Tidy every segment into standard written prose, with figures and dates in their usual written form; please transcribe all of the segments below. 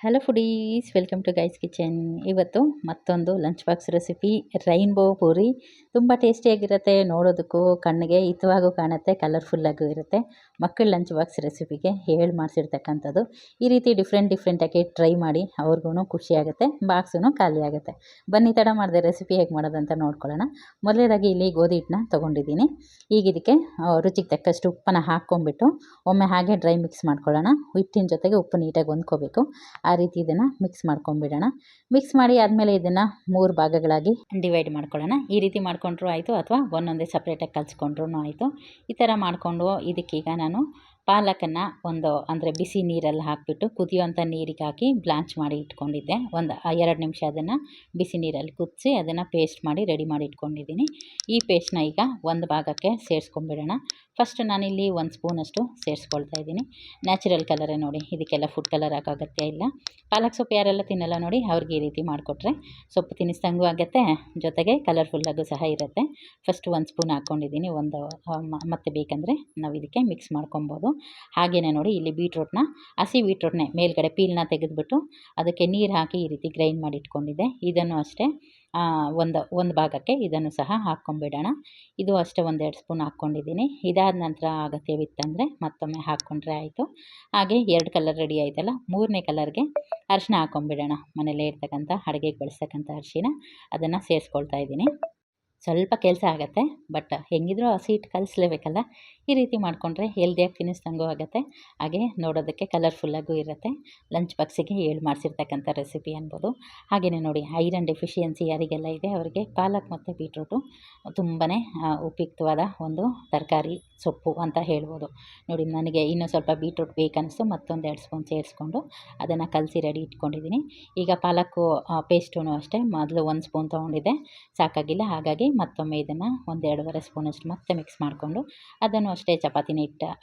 Hello foodies, welcome to guys kitchen. ಇವತ್ತು ಮತ್ತೊಂದು lunch box recipe, rainbow puri. ತುಂಬ ಟೇಸ್ಟಿಯಾಗಿರುತ್ತೆ, ನೋಡೋದಕ್ಕೂ ಕಣ್ಣಿಗೆ ಹಿತವಾಗೂ ಕಾಣುತ್ತೆ, ಕಲರ್ಫುಲ್ಲಾಗೂ ಇರುತ್ತೆ. ಮಕ್ಕಳ ಲಂಚ್ ಬಾಕ್ಸ್ ರೆಸಿಪಿಗೆ ಹೇಳಿ ಮಾಡಿಸಿರ್ತಕ್ಕಂಥದ್ದು. ಈ ರೀತಿ ಡಿಫ್ರೆಂಟಾಗಿ ಟ್ರೈ ಮಾಡಿ, ಅವ್ರಿಗೂ ಖುಷಿಯಾಗುತ್ತೆ, ಬಾಕ್ಸೂ ಖಾಲಿ ಆಗುತ್ತೆ. ಬನ್ನಿ ತಡ ಮಾಡಿದೆ ರೆಸಿಪಿ ಹೇಗೆ ಮಾಡೋದಂತ ನೋಡ್ಕೊಳ್ಳೋಣ. ಮೊದಲನೇದಾಗಿ ಇಲ್ಲಿ ಗೋಧಿ ಹಿಟ್ಟನ್ನ ತೊಗೊಂಡಿದ್ದೀನಿ. ಈಗ ಇದಕ್ಕೆ ರುಚಿಗೆ ತಕ್ಕಷ್ಟು ಉಪ್ಪನ್ನು ಹಾಕ್ಕೊಂಬಿಟ್ಟು ಒಮ್ಮೆ ಹಾಗೆ ಡ್ರೈ ಮಿಕ್ಸ್ ಮಾಡ್ಕೊಳ್ಳೋಣ. ಹಿಟ್ಟಿನ ಜೊತೆಗೆ ಉಪ್ಪು ನೀಟಾಗಿ ಹೊಂದ್ಕೋಬೇಕು. ಆ ರೀತಿ ಇದನ್ನು ಮಿಕ್ಸ್ ಮಾಡ್ಕೊಂಬಿಡೋಣ. ಮಿಕ್ಸ್ ಮಾಡಿ ಆದಮೇಲೆ ಇದನ್ನು 3 ಭಾಗಗಳಾಗಿ ಡಿವೈಡ್ ಮಾಡ್ಕೊಳ್ಳೋಣ. ಈ ರೀತಿ ಮಾಡ್ಕೊಂಡ್ರೂ ಆಯಿತು, ಅಥವಾ ಒಂದೊಂದೇ ಸಪ್ರೇಟಾಗಿ ಕಲಿಸ್ಕೊಂಡ್ರೂ ಆಯಿತು. ಈ ಥರ ಮಾಡಿಕೊಂಡು ಇದಕ್ಕೀಗ ನಾನು ಪಾಲಕನ್ನು ಅಂದರೆ ಬಿಸಿ ನೀರಲ್ಲಿ ಹಾಕಿಬಿಟ್ಟು ಕುದಿಯುವಂಥ ನೀರಿಗೆ ಹಾಕಿ ಬ್ಲಾಂಚ್ ಮಾಡಿ ಇಟ್ಕೊಂಡಿದ್ದೆ. 2 ನಿಮಿಷ ಅದನ್ನು ಬಿಸಿ ನೀರಲ್ಲಿ ಕುದಿಸಿ ಅದನ್ನು ಪೇಸ್ಟ್ ಮಾಡಿ ರೆಡಿ ಮಾಡಿ ಇಟ್ಕೊಂಡಿದ್ದೀನಿ. ಈ ಪೇಸ್ಟ್ನ ಈಗ ಒಂದು ಭಾಗಕ್ಕೆ ಸೇರಿಸ್ಕೊಂಬಿಡೋಣ. ಫಸ್ಟ್ ನಾನಿಲ್ಲಿ 1 ಸ್ಪೂನಷ್ಟು ಸೇರಿಸ್ಕೊಳ್ತಾ ಇದ್ದೀನಿ. ನ್ಯಾಚುರಲ್ ಕಲರೇ ನೋಡಿ, ಇದಕ್ಕೆಲ್ಲ ಫುಡ್ ಕಲರ್ ಹಾಕೋ ಅಗತ್ಯ ಇಲ್ಲ. ಪಾಲಕ್ ಸೊಪ್ಪು ಯಾರೆಲ್ಲ ತಿನ್ನಲ್ಲ ನೋಡಿ, ಅವ್ರಿಗೆ ಈ ರೀತಿ ಮಾಡಿಕೊಟ್ರೆ ಸೊಪ್ಪು ತಿನ್ನಿಸ್ದಂಗೂ ಆಗುತ್ತೆ, ಜೊತೆಗೆ ಕಲರ್ಫುಲ್ಲಾಗೂ ಸಹ ಇರುತ್ತೆ. ಫಸ್ಟ್ 1 ಸ್ಪೂನ್ ಹಾಕ್ಕೊಂಡಿದ್ದೀನಿ. ಮತ್ತೆ ಬೇಕಂದರೆ ನಾವು ಇದಕ್ಕೆ ಮಿಕ್ಸ್ ಮಾಡ್ಕೊಬೋದು. ಹಾಗೆಯೇ ನೋಡಿ, ಇಲ್ಲಿ ಹಸಿ ಬೀಟ್ರೋಟ್ನೇ ಮೇಲ್ಗಡೆ ಪೀಲ್ನ ತೆಗೆದುಬಿಟ್ಟು ಅದಕ್ಕೆ ನೀರು ಹಾಕಿ ಈ ರೀತಿ ಗ್ರೈಂಡ್ ಮಾಡಿ ಇಟ್ಕೊಂಡಿದ್ದೆ. ಇದನ್ನು ಅಷ್ಟೇ ಒಂದು ಭಾಗಕ್ಕೆ ಇದನ್ನು ಸಹ ಹಾಕ್ಕೊಂಬಿಡೋಣ. ಇದು ಅಷ್ಟೇ 1-2 ಸ್ಪೂನ್ ಹಾಕ್ಕೊಂಡಿದ್ದೀನಿ. ಇದಾದ ನಂತರ ಅಗತ್ಯವಿತ್ತಂದರೆ ಮತ್ತೊಮ್ಮೆ ಹಾಕ್ಕೊಂಡ್ರೆ ಆಯಿತು. ಹಾಗೆ 2 ಕಲರ್ ರೆಡಿ ಆಯಿತಲ್ಲ, 3ನೇ ಕಲರ್ಗೆ ಅರಿಶಿನ ಹಾಕ್ಕೊಂಬಿಡೋಣ. ಮನೆಯಲ್ಲೇ ಇರ್ತಕ್ಕಂಥ ಅಡುಗೆಗೆ ಬಳಸ್ತಕ್ಕಂಥ ಅರಿಶಿನ, ಅದನ್ನು ಸೇರಿಸ್ಕೊಳ್ತಾ ಇದ್ದೀನಿ. ಸ್ವಲ್ಪ ಕೆಲಸ ಆಗುತ್ತೆ, ಬಟ್ ಹೆಂಗಿದ್ರೂ ಹಸಿ ಹಿಟ್ಟು ಕಲಿಸ್ಲೇಬೇಕಲ್ಲ. ಈ ರೀತಿ ಮಾಡಿಕೊಂಡ್ರೆ ಹೆಲ್ದಿಯಾಗಿ ತಿನ್ನಿಸ್ದಂಗೂ ಆಗುತ್ತೆ, ಹಾಗೆ ನೋಡೋದಕ್ಕೆ ಕಲರ್ಫುಲ್ಲಾಗೂ ಇರುತ್ತೆ. ಲಂಚ್ ಬಾಕ್ಸಿಗೆ ಮಾಡಿಸಿರ್ತಕ್ಕಂಥ ರೆಸಿಪಿ ಅನ್ಬೋದು. ಹಾಗೆಯೇ ನೋಡಿ, ಐರನ್ ಡೆಫಿಷಿಯನ್ಸಿ ಯಾರಿಗೆಲ್ಲ ಇದೆ ಅವರಿಗೆ ಪಾಲಕ್ ಮತ್ತು ಬೀಟ್ರೂಟು ತುಂಬಾ ಉಪಯುಕ್ತವಾದ ಒಂದು ತರಕಾರಿ, ಸೊಪ್ಪು ಅಂತ ಹೇಳ್ಬೋದು. ನೋಡಿ, ನನಗೆ ಇನ್ನೂ ಸ್ವಲ್ಪ ಬೀಟ್ರೂಟ್ ಬೇಕನ್ನಿಸ್ತು, ಮತ್ತೊಂದು 2 ಸ್ಪೂನ್ ಸೇರಿಸ್ಕೊಂಡು ಅದನ್ನು ಕಲಸಿ ರೆಡಿ ಇಟ್ಕೊಂಡಿದ್ದೀನಿ. ಈಗ ಪಾಲಕ್ಕು ಪೇಸ್ಟೂ ಅಷ್ಟೇ ಮೊದಲು 1 ಸ್ಪೂನ್ ತೊಗೊಂಡಿದ್ದೆ, ಸಾಕಾಗಿಲ್ಲ. ಹಾಗಾಗಿ ಮತ್ತೊಮ್ಮೆ ಇದನ್ನು 1-2.5 ಸ್ಪೂನಷ್ಟು ಮತ್ತೆ ಮಿಕ್ಸ್ ಮಾಡಿಕೊಂಡು ಅದನ್ನು ಅಷ್ಟೇ ಚಪಾತಿನ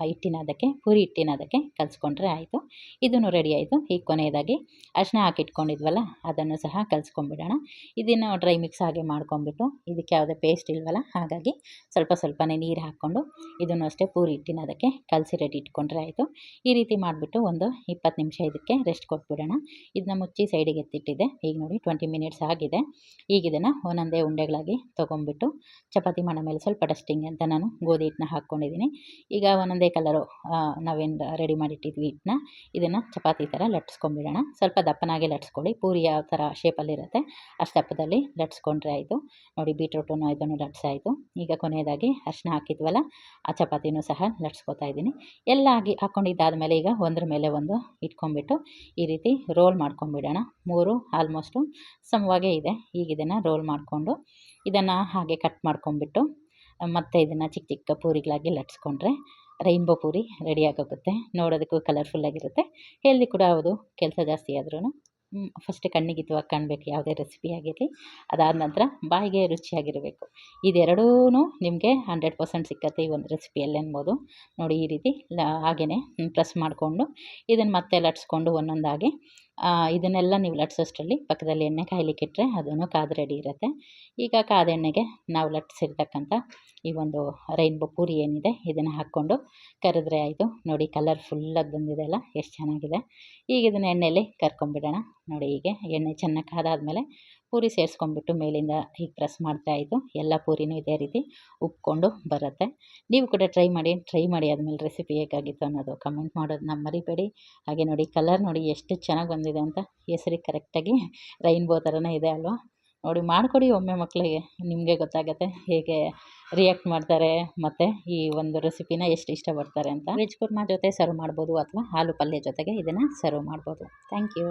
ಹಿಟ್ಟಿನದಕ್ಕೆ ಪೂರಿ ಹಿಟ್ಟಿನದಕ್ಕೆ ಕಲಿಸ್ಕೊಂಡ್ರೆ ಆಯಿತು. ಇದನ್ನು ರೆಡಿ ಆಯಿತು. ಈಗ ಕೊನೆಯದಾಗಿ ಅರಿಶಿನ ಹಾಕಿಟ್ಕೊಂಡಿದ್ವಲ್ಲ, ಅದನ್ನು ಸಹ ಕಲಿಸ್ಕೊಂಬಿಡೋಣ. ಇದನ್ನು ಡ್ರೈ ಮಿಕ್ಸ್ ಹಾಗೆ ಮಾಡ್ಕೊಂಬಿಟ್ಟು, ಇದಕ್ಕೆ ಯಾವುದೇ ಪೇಸ್ಟ್ ಇಲ್ವಲ್ಲ, ಹಾಗಾಗಿ ಸ್ವಲ್ಪನೇ ನೀರು ಹಾಕ್ಕೊಂಡು ಇದನ್ನು ಅಷ್ಟೇ ಪೂರಿ ಹಿಟ್ಟಿನದಕ್ಕೆ ಕಲಸಿ ರೆಡಿ ಇಟ್ಕೊಂಡ್ರೆ ಆಯಿತು. ಈ ರೀತಿ ಮಾಡಿಬಿಟ್ಟು ಒಂದು 20 ನಿಮಿಷ ಇದಕ್ಕೆ ರೆಸ್ಟ್ ಕೊಟ್ಬಿಡೋಣ. ಇದನ್ನ ಮುಚ್ಚಿ ಸೈಡಿಗೆ ಎತ್ತಿಟ್ಟಿದ್ದೆ. ಈಗ ನೋಡಿ 20 ಮಿನಿಟ್ಸ್ ಆಗಿದೆ. ಈಗ ಇದನ್ನು ಒಂದೊಂದೇ ಉಂಡೆಗಳಾಗಿ ತೊಗೊಂಬಿಟ್ಟು ಚಪಾತಿ ಮಾಡೋ ಮೇಲೆ ಸ್ವಲ್ಪ ಡಸ್ಟಿಂಗ್ ಅಂತ ನಾನು ಗೋಧಿ ಹಿಟ್ಟನ್ನ ಹಾಕ್ಕೊಂಡಿದ್ದೀನಿ. ಈಗ ಒಂದೊಂದೇ ಕಲರು ನಾವೇನು ರೆಡಿ ಮಾಡಿಟ್ಟಿದ್ವಿ ಹಿಟ್ಟನ್ನ, ಇದನ್ನು ಚಪಾತಿ ಥರ ಲಟ್ಸ್ಕೊಂಬಿಡೋಣ. ಸ್ವಲ್ಪ ದಪ್ಪನಾಗೆ ಲಟ್ಸ್ಕೊಳ್ಳಿ, ಪೂರಿ ಯಾವ ಥರ ಶೇಪಲ್ಲಿರುತ್ತೆ ಅಷ್ಟು ದಪ್ಪದಲ್ಲಿ ಲಟ್ಸ್ಕೊಂಡ್ರೆ ಆಯಿತು. ನೋಡಿ, ಬೀಟ್ರೂಟನ್ನು ಇದನ್ನು ಲಟ್ಸಾಯಿತು. ಈಗ ಕೊನೆಯದಾಗಿ ಅರಿಶಿನ ಹಾಕಿದ್ವಲ್ಲ, ಆ ಚಪಾತಿನೂ ಸಹ ಲಟ್ಸ್ಕೊತಾ ಇದ್ದೀನಿ. ಎಲ್ಲ ಹಾಕ್ಕೊಂಡಿದ್ದಾದಮೇಲೆ ಈಗ ಒಂದ್ರ ಮೇಲೆ ಒಂದು ಇಟ್ಕೊಂಡ್ಬಿಟ್ಟು ಈ ರೀತಿ ರೋಲ್ ಮಾಡ್ಕೊಂಬಿಡೋಣ. 3 ಆಲ್ಮೋಸ್ಟು ಸಮವಾಗೇ ಇದೆ. ಈಗ ಇದನ್ನು ರೋಲ್ ಮಾಡಿಕೊಂಡು ಇದನ್ನು ಹಾಗೆ ಕಟ್ ಮಾಡ್ಕೊಂಬಿಟ್ಟು ಮತ್ತೆ ಇದನ್ನು ಚಿಕ್ಕ ಚಿಕ್ಕ ಪೂರಿಗಳಾಗಿ ಲಟ್ಸ್ಕೊಂಡ್ರೆ ರೈನ್ಬೋ ಪೂರಿ ರೆಡಿಯಾಗೋಗುತ್ತೆ. ನೋಡೋದಕ್ಕೂ ಕಲರ್ಫುಲ್ಲಾಗಿರುತ್ತೆ, ಹೆಲ್ದಿ ಕೂಡ ಹೌದು. ಕೆಲಸ ಜಾಸ್ತಿ ಆದ್ರೂ ಫಸ್ಟ್ ಕಣ್ಣಿಗೆ ಹಿತವಾಗಿ ಕಾಣಬೇಕು ಯಾವುದೇ ರೆಸಿಪಿ ಆಗಿರಲಿ. ಅದಾದ ನಂತರ ಬಾಯಿಗೆ ರುಚಿಯಾಗಿರಬೇಕು. ಇದೆರಡೂ ನಿಮಗೆ 100% ಸಿಕ್ಕತ್ತೆ ಈ ಒಂದು ರೆಸಿಪಿಯಲ್ಲಿ ಅನ್ಬೋದು. ನೋಡಿ, ಈ ರೀತಿ ಹಾಗೆಯೇ ಪ್ರೆಸ್ ಮಾಡಿಕೊಂಡು ಇದನ್ನು ಮತ್ತೆ ಲಟ್ಸ್ಕೊಂಡು ಒಂದೊಂದಾಗಿ ಇದನ್ನೆಲ್ಲ ನೀವು ಲಟ್ಸೋಷ್ಟರಲ್ಲಿ ಪಕ್ಕದಲ್ಲಿ ಎಣ್ಣೆ ಕಾಯಲಿಕ್ಕಿಟ್ರೆ ಅದೂ ಕಾದು ರೆಡಿ ಇರುತ್ತೆ. ಈಗ ಕಾದ ಎಣ್ಣೆಗೆ ನಾವು ಲಟ್ಸಿರ್ತಕ್ಕಂಥ ಈ ಒಂದು ರೈನ್ಬೋ ಪೂರಿ ಏನಿದೆ ಇದನ್ನು ಹಾಕ್ಕೊಂಡು ಕರೆದ್ರೆ ಆಯಿತು. ನೋಡಿ, ಕಲರ್ಫುಲ್ಲಾಗಿ ಬಂದಿದೆ ಅಲ್ಲ, ಎಷ್ಟು ಚೆನ್ನಾಗಿದೆ. ಈಗ ಇದನ್ನು ಎಣ್ಣೆಯಲ್ಲಿ ಕರ್ಕೊಂಬಿಡೋಣ. ನೋಡಿ, ಹೀಗೆ ಎಣ್ಣೆ ಚೆನ್ನಾಗಿ ಕಾದಾದಮೇಲೆ ಪೂರಿ ಸೇರಿಸ್ಕೊಂಡ್ಬಿಟ್ಟು ಮೇಲಿಂದ ಹೀಗೆ ಪ್ರೆಸ್ ಮಾಡಿದ್ರೆ ಆಯಿತು. ಎಲ್ಲ ಪೂರಿನೂ ಇದೇ ರೀತಿ ಉಬ್ಕೊಂಡು ಬರುತ್ತೆ. ನೀವು ಕೂಡ ಟ್ರೈ ಮಾಡಿ ಆದಮೇಲೆ ರೆಸಿಪಿ ಹೇಗಾಗಿತ್ತು ಅನ್ನೋದು ಕಮೆಂಟ್ ಮಾಡೋದನ್ನ ಮರಿಬೇಡಿ. ಹಾಗೆ ನೋಡಿ, ಕಲರ್ ನೋಡಿ ಎಷ್ಟು ಚೆನ್ನಾಗಿ ಬಂದಿದೆ ಅಂತ. ಹೆಸರಿಗೆ ಕರೆಕ್ಟಾಗಿ ರೈನ್ಬೋ ಥರನೇ ಇದೆ ಅಲ್ವಾ. ನೋಡಿ, ಮಾಡಿಕೊಡಿ ಒಮ್ಮೆ ಮಕ್ಕಳಿಗೆ, ನಿಮಗೆ ಗೊತ್ತಾಗುತ್ತೆ ಹೇಗೆ ರಿಯಾಕ್ಟ್ ಮಾಡ್ತಾರೆ ಮತ್ತು ಈ ಒಂದು ರೆಸಿಪಿನ ಎಷ್ಟು ಇಷ್ಟಪಡ್ತಾರೆ ಅಂತ. ವೆಜ್ ಕುರ್ಮಾ ಜೊತೆ ಸರ್ವ್ ಮಾಡ್ಬೋದು, ಅಥವಾ ಆಲೂ ಪಲ್ಯ ಜೊತೆಗೆ ಇದನ್ನು ಸರ್ವ್ ಮಾಡ್ಬೋದು. Thank you.